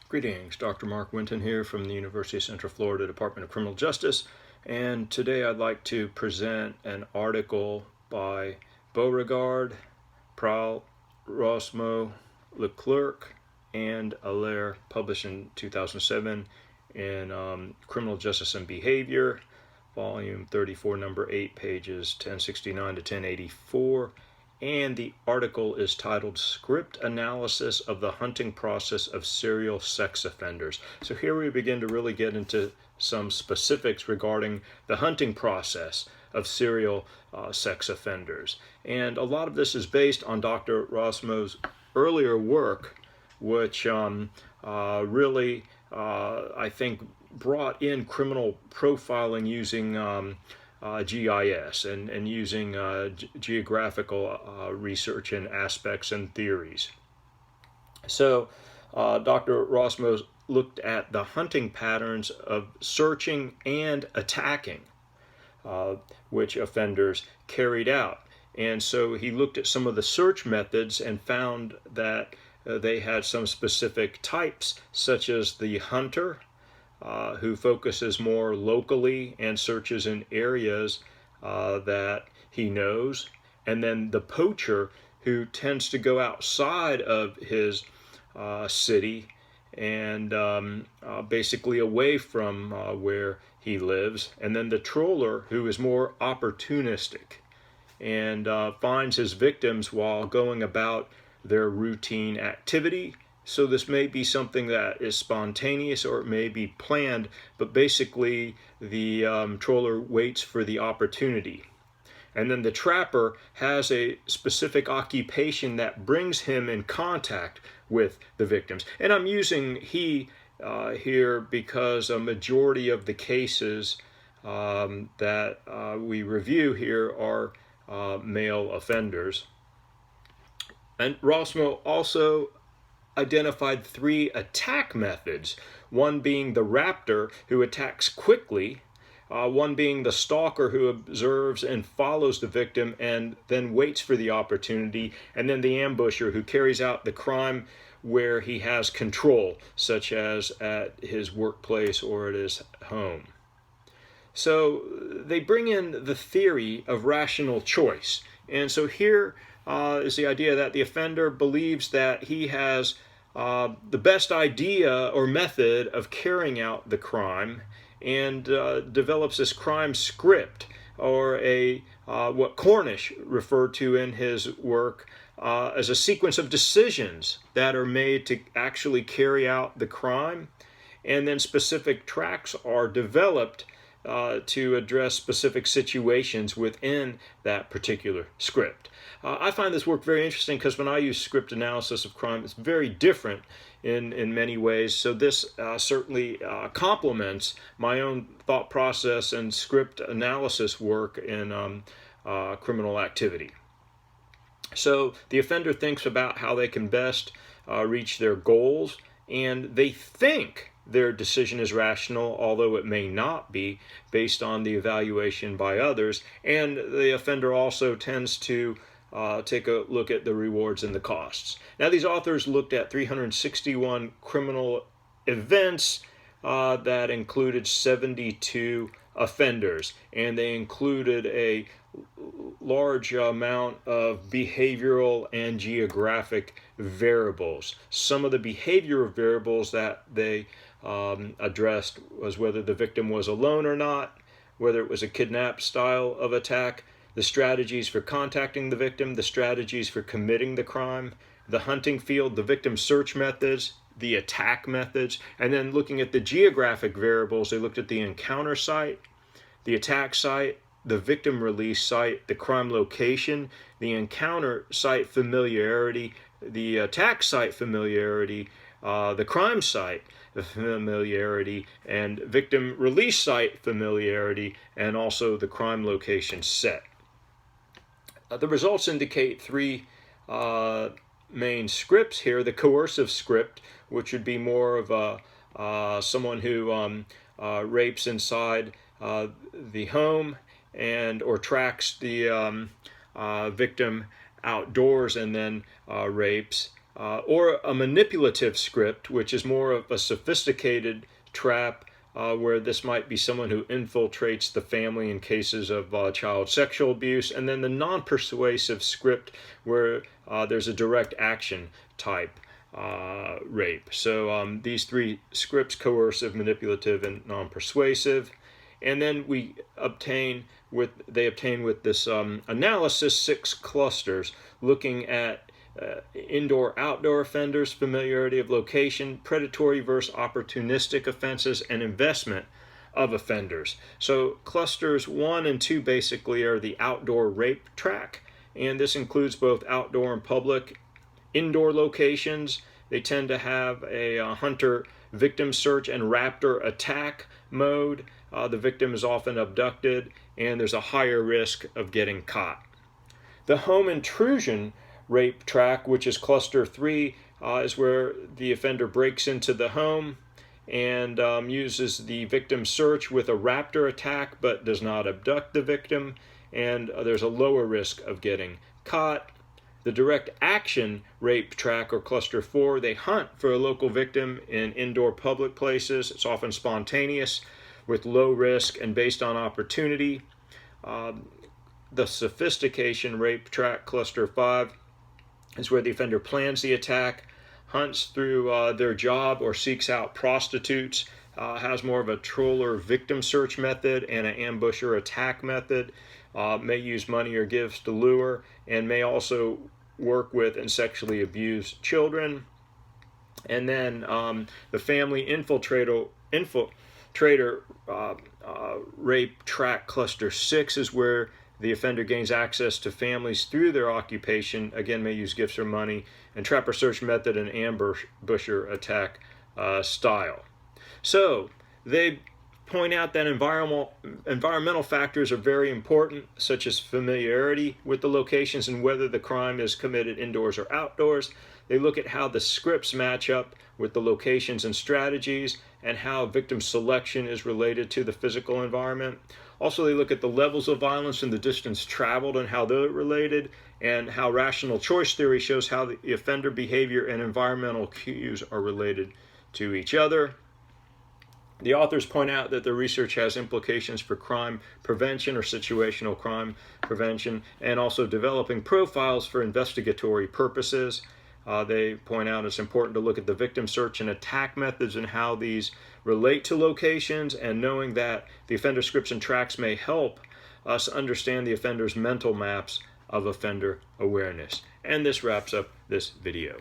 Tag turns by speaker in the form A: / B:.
A: Greetings, Dr. Mark Winton here from the University of Central Florida Department of Criminal Justice, and today I'd like to present an article by Beauregard, Proul, Rosmo, Leclerc, and Allaire, published in 2007 in Criminal Justice and Behavior, volume 34, number 8, pages 1069 to 1084. And the article is titled Script Analysis of the Hunting Process of Serial Sex Offenders. So here we begin to really get into some specifics regarding the hunting process of serial sex offenders. And a lot of this is based on Dr. Rosmo's earlier work, which really, I think, brought in criminal profiling using GIS and using geographical research and aspects and theories. So Dr. Rosmo looked at the hunting patterns of searching and attacking, which offenders carried out. And so he looked at some of the search methods and found that they had some specific types, such as the hunter, who focuses more locally and searches in areas that he knows, and then the poacher, who tends to go outside of his city and basically away from where he lives, and then the troller, who is more opportunistic and finds his victims while going about their routine activity. So this may be something that is spontaneous or it may be planned, but basically the troller waits for the opportunity. And then the trapper has a specific occupation that brings him in contact with the victims. And I'm using he here because a majority of the cases that we review here are male offenders. And Rosmo also identified 3 attack methods, one being the raptor, who attacks quickly, one being the stalker, who observes and follows the victim and then waits for the opportunity, and then the ambusher, who carries out the crime where he has control, such as at his workplace or at his home. So they bring in the theory of rational choice. And so here is the idea that the offender believes that he has the best idea or method of carrying out the crime, and develops this crime script, or what Cornish referred to in his work as a sequence of decisions that are made to actually carry out the crime, and then specific tracks are developed to address specific situations within that particular script. I find this work very interesting because when I use script analysis of crime, it's very different in many ways. So this certainly complements my own thought process and script analysis work in criminal activity. So the offender thinks about how they can best reach their goals, and they think their decision is rational, although it may not be, based on the evaluation by others. And the offender also tends to take a look at the rewards and the costs. Now, these authors looked at 361 criminal events that included 72 offenders, and they included a large amount of behavioral and geographic variables. Some of the behavioral variables that they addressed was whether the victim was alone or not, whether it was a kidnap style of attack, the strategies for contacting the victim, the strategies for committing the crime, the hunting field, the victim search methods, the attack methods, and then looking at the geographic variables, they looked at the encounter site, the attack site, the victim release site, the crime location, the encounter site familiarity, the attack site familiarity, the crime site familiarity, and victim release site familiarity, and also the crime location set. The results indicate 3 main scripts here. The coercive script, which would be more of someone who rapes inside the home and or tracks the victim outdoors and then rapes. or a manipulative script, which is more of a sophisticated trap, where this might be someone who infiltrates the family in cases of child sexual abuse, and then the non-persuasive script where there's a direct action type rape. So these three scripts: coercive, manipulative, and non-persuasive. And then they obtain with this analysis 6 clusters looking at indoor-outdoor offenders, familiarity of location, predatory versus opportunistic offenses, and investment of offenders. So clusters 1 and 2 basically are the outdoor rape track, and this includes both outdoor and public. Indoor locations, they tend to have a hunter victim search and raptor attack mode. The victim is often abducted, and there's a higher risk of getting caught. The home intrusion rape track, which is cluster 3, is where the offender breaks into the home and uses the victim search with a raptor attack but does not abduct the victim, and there's a lower risk of getting caught. The direct action rape track, or cluster 4, they hunt for a local victim in indoor public places. It's often spontaneous with low risk and based on opportunity. The sophistication rape track, cluster 5, is where the offender plans the attack, hunts through their job, or seeks out prostitutes, has more of a troller victim search method and an ambusher attack method, may use money or gifts to lure, and may also work with and sexually abuse children. And then the family infiltrator rape track, cluster 6, is where the offender gains access to families through their occupation, again may use gifts or money, and trapper search method and ambusher attack style. So they point out that environmental factors are very important, such as familiarity with the locations and whether the crime is committed indoors or outdoors. They look at how the scripts match up with the locations and strategies, and how victim selection is related to the physical environment. Also, they look at the levels of violence and the distance traveled and how they're related, and how rational choice theory shows how the offender behavior and environmental cues are related to each other. The authors point out that the research has implications for crime prevention or situational crime prevention, and also developing profiles for investigatory purposes. They point out it's important to look at the victim search and attack methods and how these relate to locations, and knowing that the offender scripts and tracks may help us understand the offender's mental maps of offender awareness. And this wraps up this video.